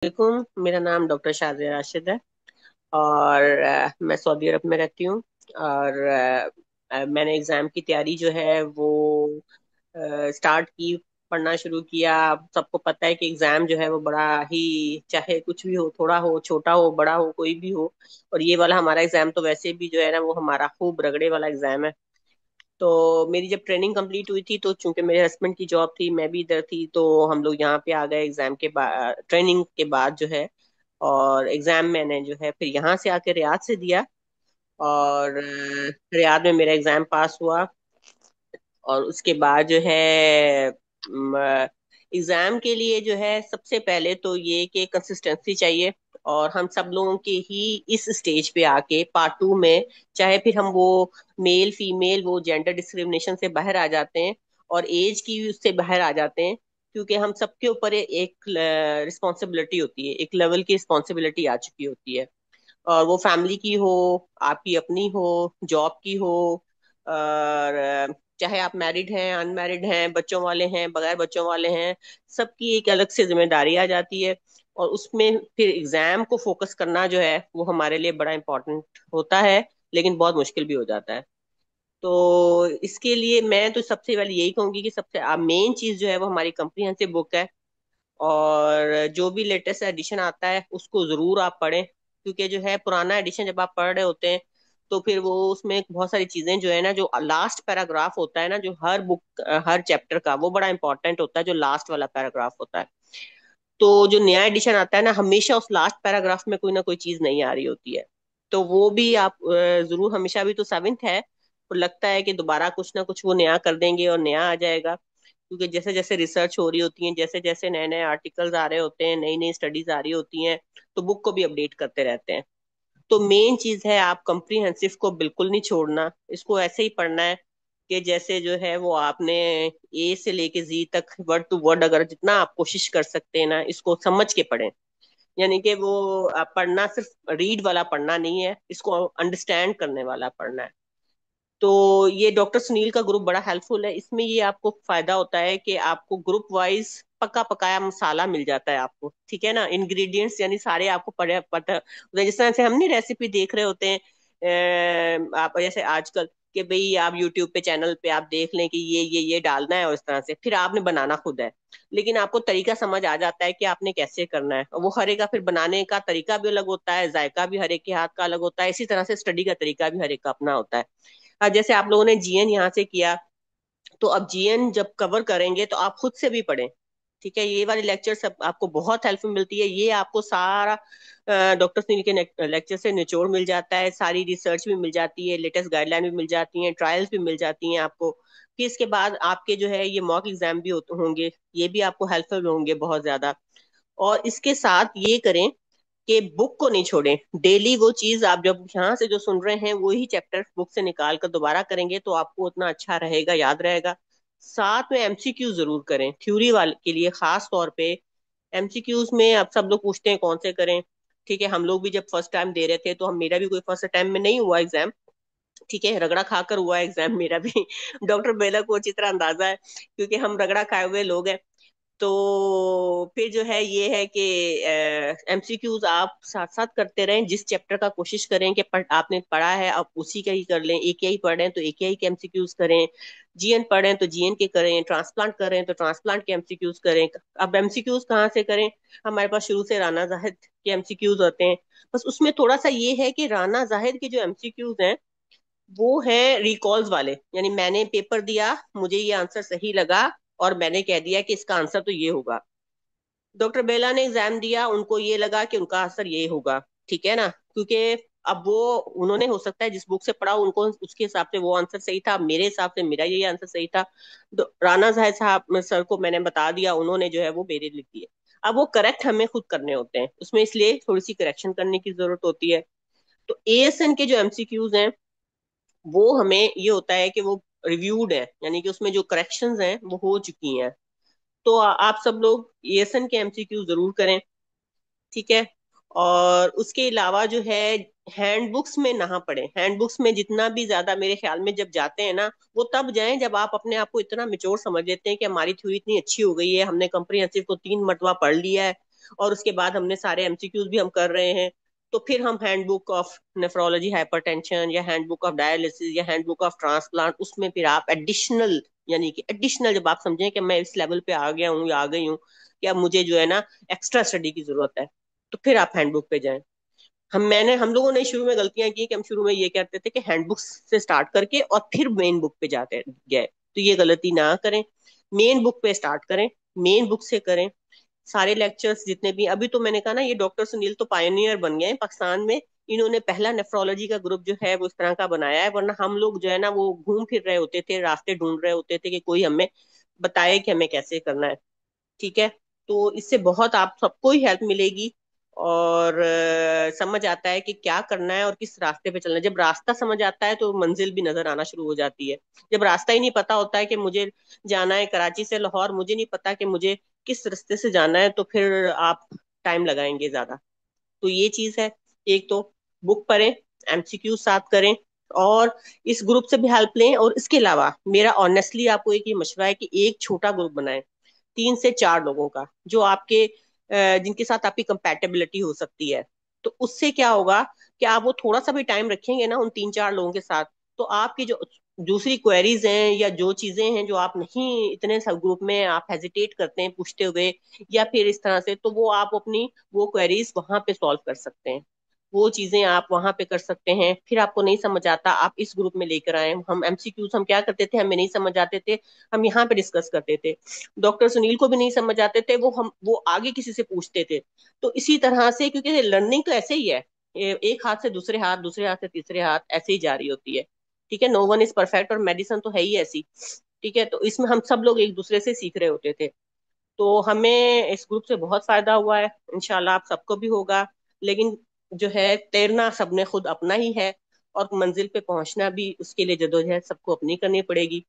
वालेकुम। मेरा नाम डॉक्टर शाजिया राशिद है और मैं सऊदी अरब में रहती हूँ। और मैंने एग्ज़ाम की तैयारी जो है वो स्टार्ट की, पढ़ना शुरू किया। अब सबको पता है कि एग्ज़ाम जो है वो बड़ा ही, चाहे कुछ भी हो, थोड़ा हो, छोटा हो, बड़ा हो, कोई भी हो। और ये वाला हमारा एग्ज़ाम तो वैसे भी जो है ना वो हमारा खूब रगड़े वाला एग्ज़ाम है। तो मेरी जब ट्रेनिंग कंप्लीट हुई थी तो चूंकि मेरे हस्बैंड की जॉब थी, मैं भी इधर थी, तो हम लोग यहाँ पे आ गए एग्जाम के बाद, ट्रेनिंग के बाद जो है। और एग्जाम मैंने जो है फिर यहाँ से आके रियाद से दिया। और रियाद में मेरा एग्जाम पास हुआ। और उसके बाद जो है एग्जाम के लिए जो है सबसे पहले तो ये कि कंसिस्टेंसी चाहिए। और हम सब लोगों के ही इस स्टेज पे आके पार्ट 2 में, चाहे फिर हम वो मेल फीमेल वो जेंडर डिस्क्रिमिनेशन से बाहर आ जाते हैं और एज की भी उससे बाहर आ जाते हैं, क्योंकि हम सबके ऊपर एक रिस्पॉन्सिबिलिटी होती है, एक लेवल की रिस्पॉन्सिबिलिटी आ चुकी होती है। और वो फैमिली की हो, आपकी अपनी हो, जॉब की हो, और चाहे आप मैरिड हैं, अनमैरिड हैं, बच्चों वाले हैं, बगैर बच्चों वाले हैं, सबकी एक अलग से जिम्मेदारी आ जाती है। और उसमें फिर एग्जाम को फोकस करना जो है वो हमारे लिए बड़ा इम्पोर्टेंट होता है, लेकिन बहुत मुश्किल भी हो जाता है। तो इसके लिए मैं तो सबसे पहले यही कहूंगी कि सबसे मेन चीज जो है वो हमारी कम्प्रीहेंसिव बुक है। और जो भी लेटेस्ट एडिशन आता है उसको जरूर आप पढ़ें, क्योंकि जो है पुराना एडिशन जब आप पढ़ रहे होते हैं तो फिर वो उसमें बहुत सारी चीजें जो है ना, जो लास्ट पैराग्राफ होता है ना, जो हर बुक हर चैप्टर का वो बड़ा इंपॉर्टेंट होता है, जो लास्ट वाला पैराग्राफ होता है। तो जो नया एडिशन आता है ना, हमेशा उस लास्ट पैराग्राफ में कोई ना कोई चीज नहीं आ रही होती है। तो वो भी आप जरूर, हमेशा भी तो सेवेंथ है, और लगता है कि दोबारा कुछ ना कुछ वो नया कर देंगे और नया आ जाएगा, क्योंकि जैसे जैसे रिसर्च हो रही होती है, जैसे जैसे नए नए आर्टिकल्स आ रहे होते हैं, नई नई स्टडीज आ रही होती हैं, तो बुक को भी अपडेट करते रहते हैं। तो मेन चीज है, आप कंप्रीहेंसिव को बिल्कुल नहीं छोड़ना, इसको ऐसे ही पढ़ना है कि जैसे जो है वो आपने ए से लेके जी तक वर्ड टू वर्ड, अगर जितना आप कोशिश कर सकते हैं ना, इसको समझ के पढ़ें। यानी कि वो पढ़ना सिर्फ रीड वाला पढ़ना नहीं है, इसको अंडरस्टैंड करने वाला पढ़ना है। तो ये डॉक्टर सुनील का ग्रुप बड़ा हेल्पफुल है, इसमें ये आपको फायदा होता है कि आपको ग्रुप वाइज पका पकाया मसाला मिल जाता है आपको, ठीक है ना, इंग्रेडिएंट्स यानी सारे आपको पड़े पता। जिस तरह से हम नहीं रेसिपी देख रहे होते हैं, आप जैसे आजकल कि भाई आप यूट्यूब पे चैनल पे आप देख लें कि ये डालना है, और इस तरह से फिर आपने बनाना खुद है, लेकिन आपको तरीका समझ आ जाता है कि आपने कैसे करना है। और वो हर एक का फिर बनाने का तरीका भी अलग होता है, जायका भी हर एक के हाथ का अलग होता है, इसी तरह से स्टडी का तरीका भी हर एक का अपना होता है। जैसे आप लोगों ने जीएन यहाँ से किया, तो अब जीएन जब कवर करेंगे तो आप खुद से भी पढ़ें। ठीक है, ये वाली लेक्चर सब आपको बहुत हेल्पफुल मिलती है, ये आपको सारा डॉक्टर सुनील के लेक्चर से निचोड़ मिल जाता है, सारी रिसर्च भी मिल जाती है, लेटेस्ट गाइडलाइन भी मिल जाती हैं, ट्रायल्स भी मिल जाती हैं आपको। फिर इसके बाद आपके जो है ये मॉक एग्जाम भी होंगे, ये भी आपको हेल्पफुल होंगे बहुत ज्यादा। और इसके साथ ये करें कि बुक को नहीं छोड़ें। डेली वो चीज आप जब यहाँ से जो सुन रहे हैं वही चैप्टर बुक से निकाल कर दोबारा करेंगे तो आपको उतना अच्छा रहेगा, याद रहेगा। साथ में एमसीक्यू जरूर करें, थ्योरी वाले के लिए खास तौर पे। एमसीक्यूज में अब सब लोग पूछते हैं कौन से करें। ठीक है, हम लोग भी जब फर्स्ट टाइम दे रहे थे, तो हम, मेरा भी कोई फर्स्ट टाइम में नहीं हुआ एग्जाम, ठीक है, रगड़ा खाकर हुआ एग्जाम मेरा भी डॉक्टर बेला को अच्छी तरह अंदाजा है, क्योंकि हम रगड़ा खाए हुए लोग हैं। तो फिर जो है ये है कि एमसीक्यूज आप साथ साथ करते रहें, जिस चैप्टर का कोशिश करें कि आपने पढ़ा है आप उसी का ही कर लें, एक ही पढ़ रहे हैं तो एक ही के एमसीक्यूज करें, जीएन पढ़ रहे हैं तो जीएन के करें, ट्रांसप्लांट कर रहे हैं तो ट्रांसप्लांट के एमसीक्यूज करें। अब एमसीक्यूज कहाँ से करें? हमारे पास शुरू से राना जाहिद के एमसीक्यूज होते हैं, बस उसमें थोड़ा सा ये है कि राना जाहिद के जो एमसीक्यूज हैं वो है रिकॉल्स वाले, यानी मैंने पेपर दिया, मुझे ये आंसर सही लगा और मैंने कह दिया कि इसका आंसर तो ये होगा। डॉक्टर बेला ने एग्जाम दिया, उनको ये लगा कि उनका आंसर ये होगा, ठीक है ना, क्योंकि अब वो, उन्होंने हो सकता है जिस बुक से पढ़ा उनको उसके हिसाब से वो आंसर सही था, मेरे हिसाब से मेरा यही आंसर सही था। राना जाहिद साहब सर को मैंने बता दिया, उन्होंने जो है वो मेरे लिख दिए। अब वो करेक्ट हमें खुद करने होते हैं उसमें, इसलिए थोड़ी सी करेक्शन करने की जरूरत होती है। तो एएसएन के जो एमसीक्यूज हैं वो हमें ये होता है कि वो रिव्यूड है, यानी कि उसमें जो करेक्शंस हैं वो हो चुकी हैं। तो आप सब लोग एएसएन के एमसीक्यू जरूर करें, ठीक है। और उसके अलावा जो है हैंडबुक्स में ना पढ़ें, हैंडबुक्स में जितना भी ज्यादा मेरे ख्याल में जब जाते हैं ना, वो तब जाएं जब आप अपने आप को इतना मिच्योर समझ लेते हैं कि हमारी थ्योरी इतनी अच्छी हो गई है, हमने कम्प्रिहेंसिव को 3 मरतबा पढ़ लिया है, और उसके बाद हमने सारे एमसीक्यूज भी हम कर रहे हैं, तो फिर हम हैंडबुक ऑफ नेफ्रोलॉजी हाइपरटेंशन या हैंडबुक ऑफ डायलिसिस या हैंडबुक ऑफ ट्रांसप्लांट, उसमें फिर आप एडिशनल, यानी कि एडिशनल जब आप समझें कि मैं इस लेवल पे आ गया हूँ या आ गई हूँ कि अब मुझे जो है ना एक्स्ट्रा स्टडी की जरूरत है, तो फिर आप हैंडबुक पे जाएं। हम लोगों ने शुरू में गलतियां की कि हम शुरू में ये कहते थे कि हैंडबुक से स्टार्ट करके और फिर मेन बुक पे जाते गए, तो ये गलती ना करें। मेन बुक पे स्टार्ट करें, मेन बुक से करें। सारे लेक्चर्स जितने भी, अभी तो मैंने कहा ना, ये डॉक्टर सुनील तो पायनियर बन गए हैं पाकिस्तान में। इन्होंने पहला नेफ्रोलॉजी का ग्रुप जो है वो इस तरह का बनाया है, वरना हम लोग जो है ना वो घूम फिर रहे होते थे, रास्ते ढूंढ रहे होते थे कि कोई हमें बताए कि हमें कैसे करना है। ठीक है, तो इससे बहुत आप सबको ही हेल्प मिलेगी, और समझ आता है कि क्या करना है और किस रास्ते पे चलना है। जब रास्ता समझ आता है तो मंजिल भी नजर आना शुरू हो जाती है। जब रास्ता ही नहीं पता होता है कि मुझे जाना है कराची से लाहौर, मुझे नहीं पता कि मुझे किस रास्ते से जाना है, तो फिर आप टाइम लगाएंगे ज्यादा। तो ये चीज है। एक तो बुक पढ़ें, एमसीक्यू साथ करें, और इस ग्रुप से भी हेल्प लें। और इसके अलावा मेरा ऑनेस्टली आपको एक ये मशवरा है कि एक छोटा ग्रुप बनाएं, 3 से 4 लोगों का, जो आपके जिनके साथ आपकी कंपैटिबिलिटी हो सकती है। तो उससे क्या होगा कि आप वो थोड़ा सा भी टाइम रखेंगे ना उन 3 4 लोगों के साथ, तो आपकी जो दूसरी क्वेरीज हैं या जो चीजें हैं जो आप नहीं, इतने सब ग्रुप में आप हेजिटेट करते हैं पूछते हुए या फिर इस तरह से, तो वो आप अपनी वो क्वेरीज वहां पे सॉल्व कर सकते हैं। वो चीजें आप वहां पे कर सकते हैं। फिर आपको नहीं समझ आता, आप इस ग्रुप में लेकर आए। हम एमसीक्यूज हम क्या करते थे, हमें नहीं समझ आते थे, हम यहाँ पे डिस्कस करते थे। डॉक्टर सुनील को भी नहीं समझ आते थे, वो आगे किसी से पूछते थे। तो इसी तरह से, क्योंकि लर्निंग तो ऐसे ही है, एक हाथ से दूसरे हाथ, दूसरे हाथ से तीसरे हाथ, ऐसे ही जारी होती है। ठीक है, नो वन इज परफेक्ट, और मेडिसिन तो है ही ऐसी। ठीक है, तो इसमें हम सब लोग एक दूसरे से सीख रहे होते थे। तो हमें इस ग्रुप से बहुत फायदा हुआ है, इंशाल्लाह आप सबको भी होगा। लेकिन जो है, तैरना सबने खुद अपना ही है, और मंजिल पे पहुंचना भी, उसके लिए जदोजहद सबको अपनी करनी पड़ेगी।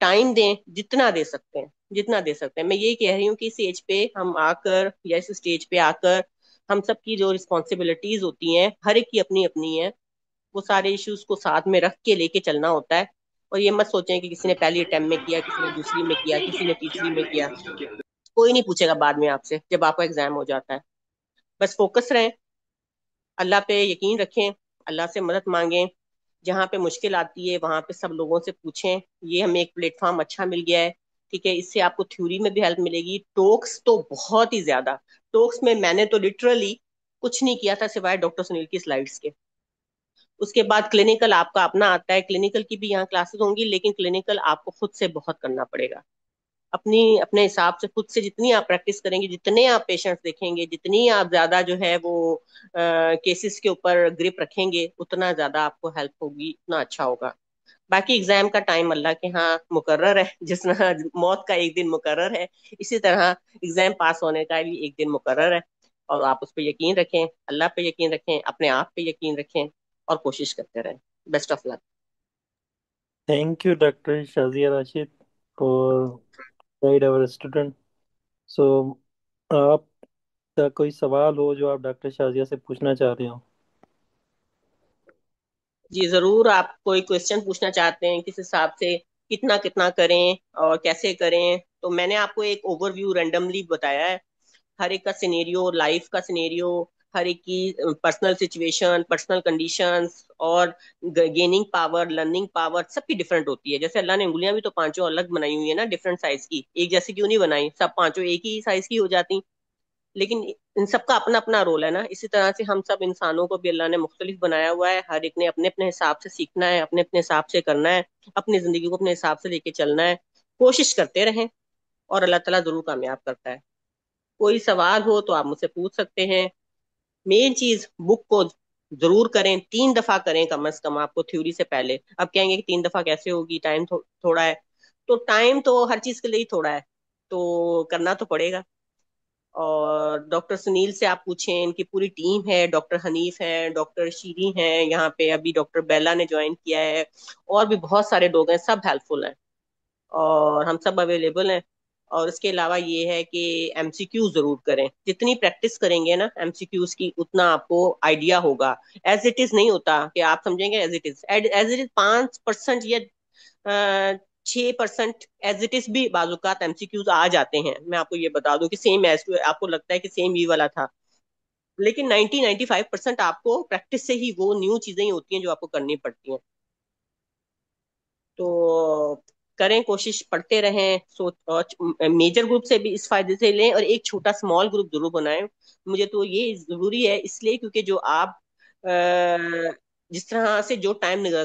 टाइम दें, जितना दे सकते हैं, जितना दे सकते हैं। मैं ये कह रही हूँ कि इस एज पे हम आकर, या इस स्टेज पे आकर, हम सब की जो रिस्पॉन्सिबिलिटीज होती हैं, हर एक की अपनी अपनी है, वो सारे इश्यूज को साथ में रख के लेके चलना होता है। और ये मत सोचें कि किसी ने पहली अटेम्प्ट में किया, किसी ने दूसरी में किया, किसी ने तीसरी में किया। कोई नहीं पूछेगा बाद में आपसे जब आपका एग्जाम हो जाता है। बस फोकस रहें, अल्लाह पे यकीन रखें, अल्लाह से मदद मांगें। जहाँ पे मुश्किल आती है वहां पे सब लोगों से पूछें। ये हमें एक प्लेटफॉर्म अच्छा मिल गया है। ठीक है, इससे आपको थ्योरी में भी हेल्प मिलेगी, टॉक्स तो बहुत ही ज्यादा। टॉक्स में मैंने तो लिटरली कुछ नहीं किया था सिवाय डॉक्टर सुनील की स्लाइड्स के। उसके बाद क्लिनिकल आपका अपना आता है, क्लिनिकल की भी यहाँ क्लासेस होंगी, लेकिन क्लिनिकल आपको खुद से बहुत करना पड़ेगा। अपनी अपने हिसाब से खुद से जितनी आप प्रैक्टिस करेंगे, जितने आप पेशेंट्स देखेंगे, जितनी आप ज्यादा जो है वो केसेस के ऊपर ग्रिप रखेंगे, उतना ज्यादा आपको हेल्प होगी, उतना अच्छा होगा। बाकी एग्जाम का टाइम अल्लाह के यहाँ मुकर्रर है, जिस तरह मौत का एक दिन मुकर्रर है, इसी तरह एग्जाम पास होने का भी एक दिन मुकर्रर है। और आप उस पर यकीन रखें, अल्लाह पे यकीन रखें, अपने आप पे यकीन रखें, और कोशिश करते रहें। Best of luck. Thank you doctor Shazia Rashid for guide our student. So आपका कोई सवाल हो जो आप डॉक्टर शाजिया से पूछना चाह रहे हो? जी जरूर, आप कोई क्वेश्चन पूछना चाहते हैं किस हिसाब से कितना कितना करें और कैसे करें, तो मैंने आपको एक ओवरव्यू रैंडमली बताया है। हर एक का सिनेरियो, लाइफ का सिनेरियो, हर एक की पर्सनल सिचुएशन, पर्सनल कंडीशंस, और गेनिंग पावर, लर्निंग पावर सबकी डिफरेंट होती है। जैसे अल्लाह ने उंगलियां भी तो पांचों अलग बनाई हुई है ना, डिफरेंट साइज की, एक जैसी क्यों नहीं बनाई, सब पांचों एक ही साइज की हो जाती। लेकिन इन सबका अपना अपना रोल है ना, इसी तरह से हम सब इंसानों को भी अल्लाह ने मुख्तलिफ बनाया हुआ है। हर एक ने अपने अपने हिसाब से सीखना है, अपने अपने हिसाब से करना है, अपनी जिंदगी को अपने हिसाब से लेके चलना है। कोशिश करते रहें, और अल्लाह ताला जरूर कामयाब करता है। कोई सवाल हो तो आप मुझसे पूछ सकते हैं। मेन चीज, बुक को जरूर करें, 3 दफा करें कम से कम, आपको थ्योरी से पहले। अब कहेंगे कि 3 दफा कैसे होगी, टाइम थोड़ा है। तो टाइम तो हर चीज के लिए ही थोड़ा है, तो करना तो पड़ेगा। और डॉक्टर सुनील से आप पूछें, इनकी पूरी टीम है, डॉक्टर हनीफ है, डॉक्टर शीरी हैं यहाँ पे, अभी डॉक्टर बेला ने ज्वाइन किया है, और भी बहुत सारे लोग हैं, सब हेल्पफुल हैं, और हम सब अवेलेबल हैं। और इसके अलावा ये है कि एमसीक्यू जरूर करें, जितनी प्रैक्टिस करेंगे ना एमसीक्यूज की, उतना आपको आइडिया होगा। एज इट इज नहीं होता कि आप समझेंगे as it is, as it is 5% या 6% एज इट इज भी बाजुकात एमसीक्यूज आ जाते हैं। मैं आपको ये बता दूं कि सेम एज टू, आपको लगता है कि सेम ये वाला था, लेकिन 90-95% आपको प्रैक्टिस से ही वो न्यू चीजें ही होती हैं जो आपको करनी पड़ती हैं। तो करें कोशिश, पढ़ते रहें, सोच, और मेजर ग्रुप से भी इस फायदे से लें और एक छोटा स्मॉल ग्रुप जरूर बनाएं। मुझे तो ये जरूरी है इसलिए क्योंकि जो आप जिस तरह से जो टाइम लगा